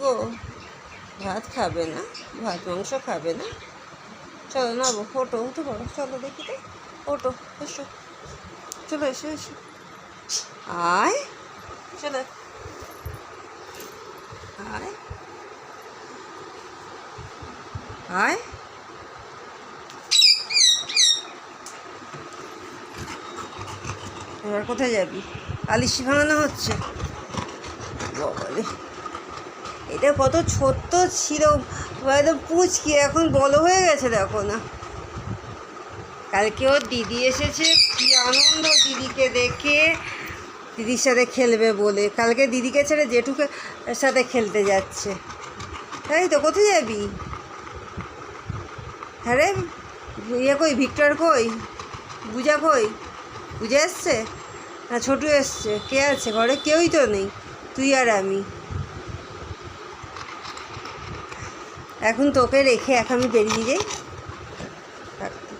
গো, ভাত খাবে না? ভাত মাংস খাবে না? চলো না, ওঠো, উঠে পড়ো, চলো দেখি তো, ওঠো, এসো, চলো, এসো এসো, আয়, চলো, আয় আয়। এবার কোথায় যাবি? আলিশি ভাঙানো হচ্ছে? বলে এটা কত ছোট্ট ছিল, একদম পুচকি, এখন বড় হয়ে গেছে দেখো না। কালকে ওর দিদি এসেছে, কি আনন্দ দিদিকে দেখে, দিদির সাথে খেলবে বলে। কালকে দিদিকে ছেড়ে জেঠুকে সাথে খেলতে যাচ্ছে, তাই তো? কোথায় যাবি? হ্যাঁ রে, ইয়ে কই, ভিক্টর কই, পূজা কই? পূজা এসছে না ছোটু এসছে? কে আছে ঘরে? কেউই তো নেই, তুই আর আমি। এখন তোকে রেখে এখন আমি বেরিয়ে যাই।